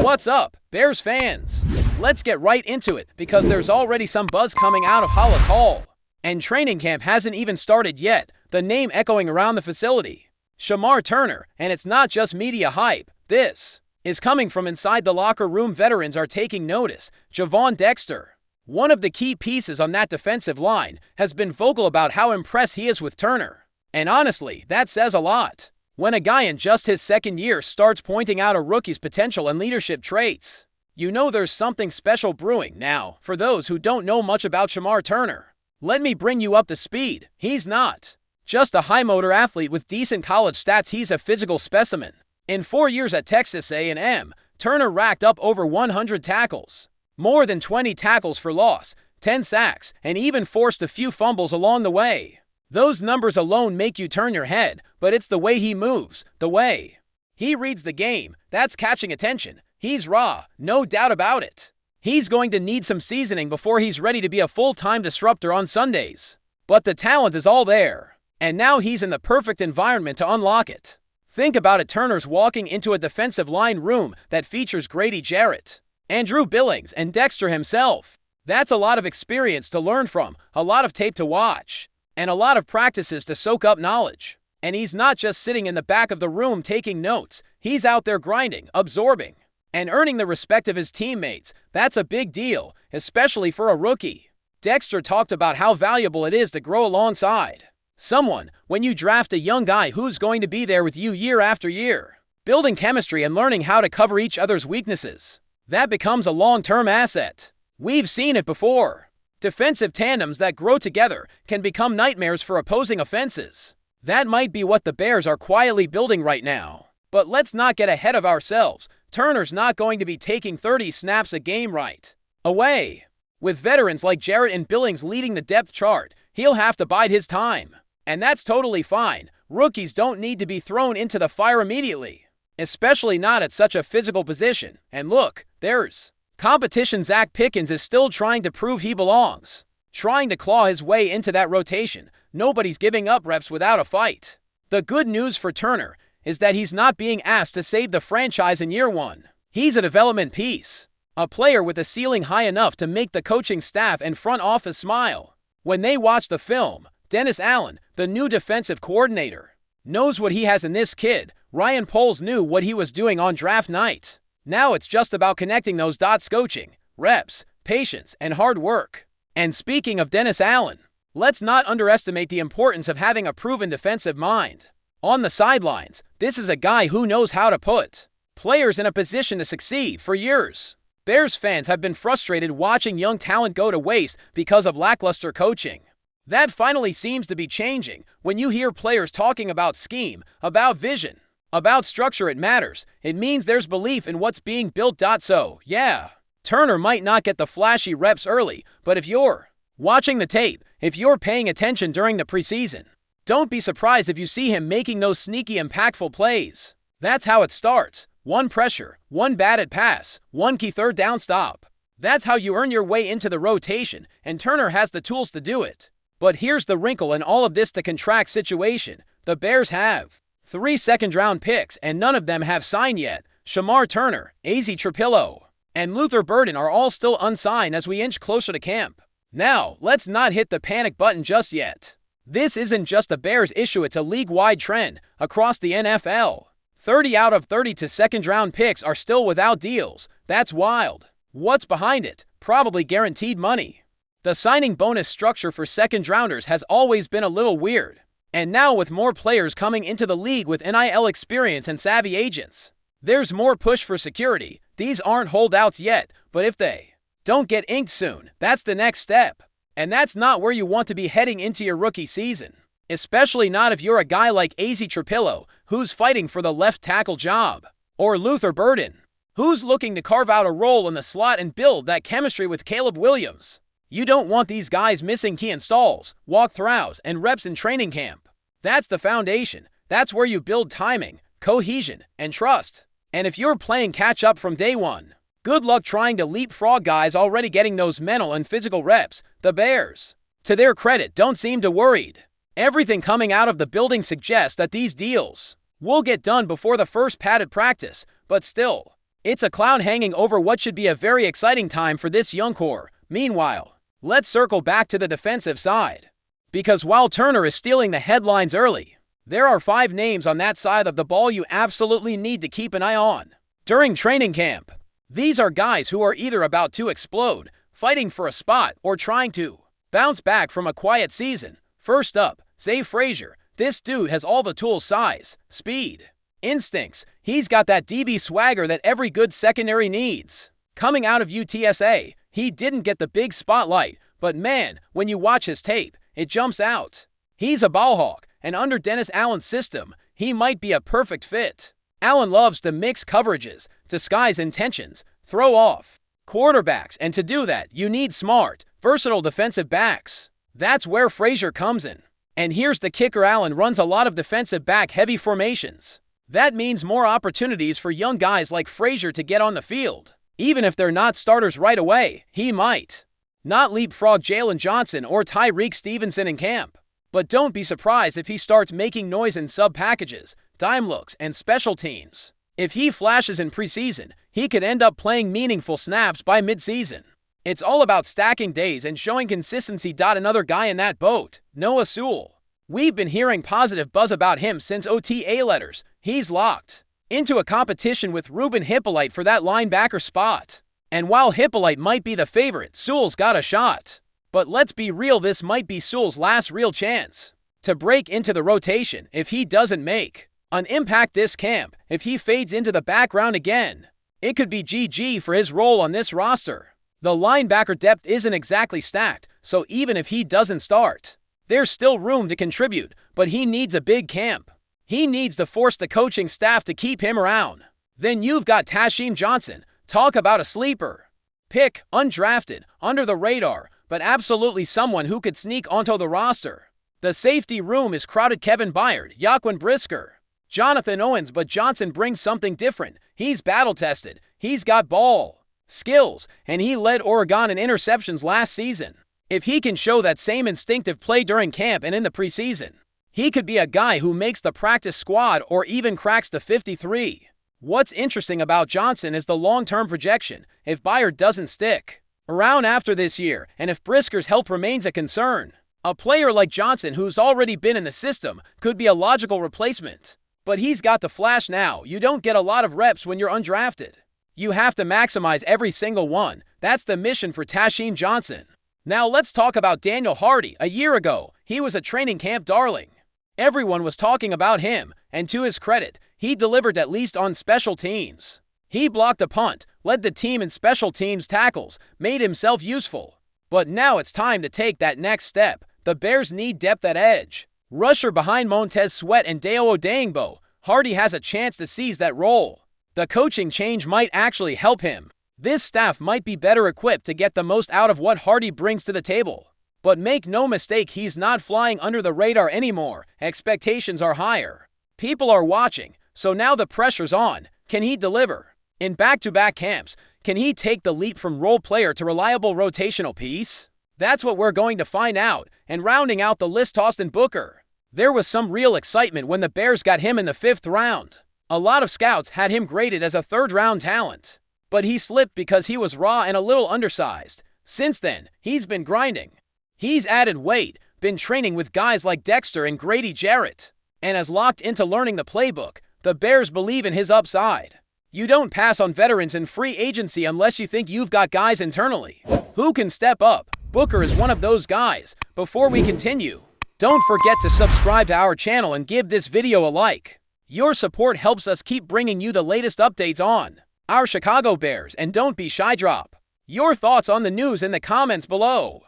What's up, Bears fans? Let's get right into it because there's already some buzz coming out of Hollis Hall. And training camp hasn't even started yet, the name echoing around the facility. Shamar Turner, and it's not just media hype. This is coming from inside the locker room. Veterans are taking notice. Javon Dexter, one of the key pieces on that defensive line, has been vocal about how impressed he is with Turner. And honestly, that says a lot. When a guy in just his second year starts pointing out a rookie's potential and leadership traits, you know there's something special brewing. Now, for those who don't know much about Shamar Turner, let me bring you up to speed. He's not just a high-motor athlete with decent college stats, he's a physical specimen. In 4 years at Texas A&M, Turner racked up over 100 tackles, more than 20 tackles for loss, 10 sacks, and even forced a few fumbles along the way. Those numbers alone make you turn your head, but it's the way he moves, the way he reads the game, that's catching attention. He's raw, no doubt about it. He's going to need some seasoning before he's ready to be a full-time disruptor on Sundays. But the talent is all there, and now he's in the perfect environment to unlock it. Think about it, Turner's walking into a defensive line room that features Grady Jarrett, Andrew Billings, and Dexter himself. That's a lot of experience to learn from, a lot of tape to watch, and a lot of practices to soak up knowledge. And he's not just sitting in the back of the room taking notes, he's out there grinding, absorbing, and earning the respect of his teammates. That's a big deal, especially for a rookie. Dexter talked about how valuable it is to grow alongside someone when you draft a young guy who's going to be there with you year after year. Building chemistry and learning how to cover each other's weaknesses, that becomes a long-term asset. We've seen it before. Defensive tandems that grow together can become nightmares for opposing offenses. That might be what the Bears are quietly building right now. But let's not get ahead of ourselves. Turner's not going to be taking 30 snaps a game right away. With veterans like Jarrett and Billings leading the depth chart, he'll have to bide his time. And that's totally fine. Rookies don't need to be thrown into the fire immediately, especially not at such a physical position. And look, there's competition. Zach Pickens is still trying to prove he belongs, trying to claw his way into that rotation. Nobody's giving up reps without a fight. The good news for Turner is that he's not being asked to save the franchise in year one. He's a development piece, a player with a ceiling high enough to make the coaching staff and front office smile. When they watch the film, Dennis Allen, the new defensive coordinator, knows what he has in this kid. Ryan Poles knew what he was doing on draft night. Now it's just about connecting those dots. Coaching, reps, patience, and hard work. And speaking of Dennis Allen, let's not underestimate the importance of having a proven defensive mind. On the sidelines, this is a guy who knows how to put players in a position to succeed. For years, Bears fans have been frustrated watching young talent go to waste because of lackluster coaching. That finally seems to be changing. When you hear players talking about scheme, about vision, about structure, it matters. It means there's belief in what's being built. So, yeah, Turner might not get the flashy reps early, but if you're watching the tape, if you're paying attention during the preseason, don't be surprised if you see him making those sneaky, impactful plays. That's how it starts. One pressure, one batted pass, one key third down stop. That's how you earn your way into the rotation, and Turner has the tools to do it. But here's the wrinkle in all of this: the contract situation. The Bears have 3 second-round picks, and none of them have signed yet. Shamar Turner, AZ Trapillo, and Luther Burden are all still unsigned as we inch closer to camp. Now, let's not hit the panic button just yet. This isn't just a Bears issue, it's a league-wide trend across the NFL. 30 out of 32 second-round picks are still without deals. That's wild. What's behind it? Probably guaranteed money. The signing bonus structure for second-rounders has always been a little weird. And now with more players coming into the league with NIL experience and savvy agents, there's more push for security. These aren't holdouts yet, but if they don't get inked soon, that's the next step. And that's not where you want to be heading into your rookie season. Especially not if you're a guy like AZ Trapillo, who's fighting for the left tackle job, or Luther Burden, who's looking to carve out a role in the slot and build that chemistry with Caleb Williams. You don't want these guys missing key installs, walkthroughs, and reps in training camp. That's the foundation. That's where you build timing, cohesion, and trust. And if you're playing catch-up from day one, good luck trying to leapfrog guys already getting those mental and physical reps. The Bears, to their credit, don't seem too worried. Everything coming out of the building suggests that these deals will get done before the first padded practice, but still, It's a cloud hanging over what should be a very exciting time for this young core. Meanwhile, let's circle back to the defensive side. Because while Turner is stealing the headlines early, there are 5 names on that side of the ball you absolutely need to keep an eye on during training camp. These are guys who are either about to explode, fighting for a spot, or trying to bounce back from a quiet season. First up, Zay Frazier. This dude has all the tools: size, speed, instincts. He's got that DB swagger that every good secondary needs. Coming out of UTSA, he didn't get the big spotlight, but man, when you watch his tape, it jumps out. He's a ball hawk, and under Dennis Allen's system, he might be a perfect fit. Allen loves to mix coverages, disguise intentions, throw off quarterbacks, and to do that, you need smart, versatile defensive backs. That's where Frazier comes in. And here's the kicker: Allen runs a lot of defensive back-heavy formations. That means more opportunities for young guys like Frazier to get on the field. Even if they're not starters right away, he might not leapfrog Jalen Johnson or Tyreek Stevenson in camp. But don't be surprised if he starts making noise in sub-packages, dime looks, and special teams. If he flashes in preseason, he could end up playing meaningful snaps by midseason. It's all about stacking days and showing consistency. Another guy in that boat, Noah Sewell. We've been hearing positive buzz about him since OTA letters. He's locked into a competition with Ruben Hippolyte for that linebacker spot. And while Hippolyte might be the favorite, Sewell's got a shot. But let's be real, this might be Sewell's last real chance to break into the rotation if he doesn't make an impact this camp. If he fades into the background again, it could be GG for his role on this roster. The linebacker depth isn't exactly stacked, so even if he doesn't start, there's still room to contribute, but he needs a big camp. He needs to force the coaching staff to keep him around. Then you've got Tasheem Johnson. Talk about a sleeper pick, undrafted, under the radar, but absolutely someone who could sneak onto the roster. The safety room is crowded: Kevin Byard, Yaquan Brisker, Jonathan Owens, but Johnson brings something different. He's battle-tested, he's got ball skills, and he led Oregon in interceptions last season. If he can show that same instinctive play during camp and in the preseason, he could be a guy who makes the practice squad or even cracks the 53. What's interesting about Johnson is the long-term projection. If Byard doesn't stick around after this year, and if Brisker's health remains a concern, a player like Johnson, who's already been in the system, could be a logical replacement. But he's got to flash now. You don't get a lot of reps when you're undrafted. You have to maximize every single one. That's the mission for Tasheem Johnson. Now let's talk about Daniel Hardy. A year ago, he was a training camp darling. Everyone was talking about him, and to his credit, he delivered at least on special teams. He blocked a punt, led the team in special teams tackles, made himself useful. But now it's time to take that next step. The Bears need depth at edge. Rusher behind Montez Sweat and Deo Odeyingbo. Hardy has a chance to seize that role. The coaching change might actually help him. This staff might be better equipped to get the most out of what Hardy brings to the table. But make no mistake, he's not flying under the radar anymore. Expectations are higher. People are watching, so now the pressure's on. Can he deliver? In back-to-back camps, can he take the leap from role player to reliable rotational piece? That's what we're going to find out. And rounding out the list, Austin Booker. There was some real excitement when the Bears got him in the 5th round. A lot of scouts had him graded as a 3rd-round talent, but he slipped because he was raw and a little undersized. Since then, he's been grinding. He's added weight, been training with guys like Dexter and Grady Jarrett, and has locked into learning the playbook. The Bears believe in his upside. You don't pass on veterans in free agency unless you think you've got guys internally who can step up. Booker is one of those guys. Before we continue, don't forget to subscribe to our channel and give this video a like. Your support helps us keep bringing you the latest updates on our Chicago Bears, and don't be shy. Drop your thoughts on the news in the comments below.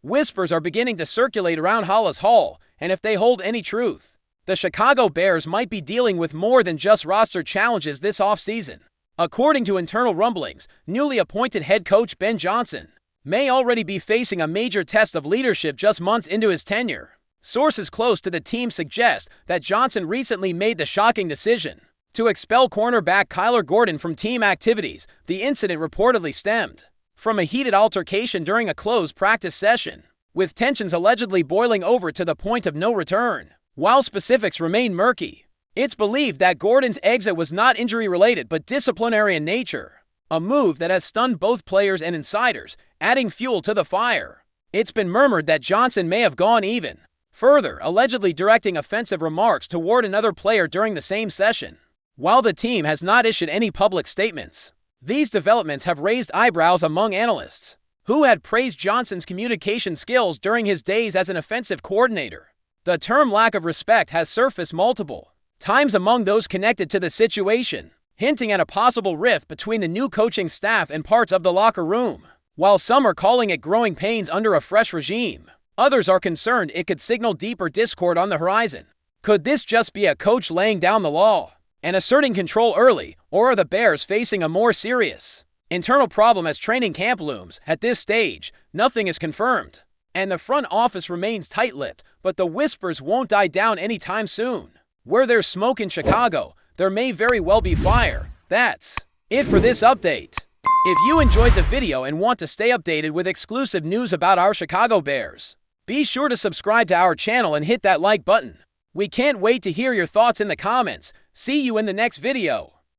Whispers are beginning to circulate around Hollis Hall, and if they hold any truth, the Chicago Bears might be dealing with more than just roster challenges this offseason. According to internal rumblings, newly appointed head coach Ben Johnson may already be facing a major test of leadership just months into his tenure. Sources close to the team suggest that Johnson recently made the shocking decision to expel cornerback Kyler Gordon from team activities. The incident reportedly stemmed from a heated altercation during a closed practice session, with tensions allegedly boiling over to the point of no return. While specifics remain murky, It's believed that Gordon's exit was not injury-related but disciplinary in nature, a move that has stunned both players and insiders, adding fuel to the fire. It's been murmured that Johnson may have gone even further, allegedly directing offensive remarks toward another player during the same session. While the team has not issued any public statements, these developments have raised eyebrows among analysts, who had praised Johnson's communication skills during his days as an offensive coordinator. The term lack of respect has surfaced multiple times among those connected to the situation, hinting at a possible rift between the new coaching staff and parts of the locker room. While some are calling it growing pains under a fresh regime, others are concerned it could signal deeper discord on the horizon. Could this just be a coach laying down the law and asserting control early, or are the Bears facing a more serious internal problem as training camp looms? At this stage, nothing is confirmed, and the front office remains tight-lipped, but the whispers won't die down anytime soon. Where there's smoke in Chicago, there may very well be fire. That's it for this update. If you enjoyed the video and want to stay updated with exclusive news about our Chicago Bears, be sure to subscribe to our channel and hit that like button. We can't wait to hear your thoughts in the comments. See you in the next video.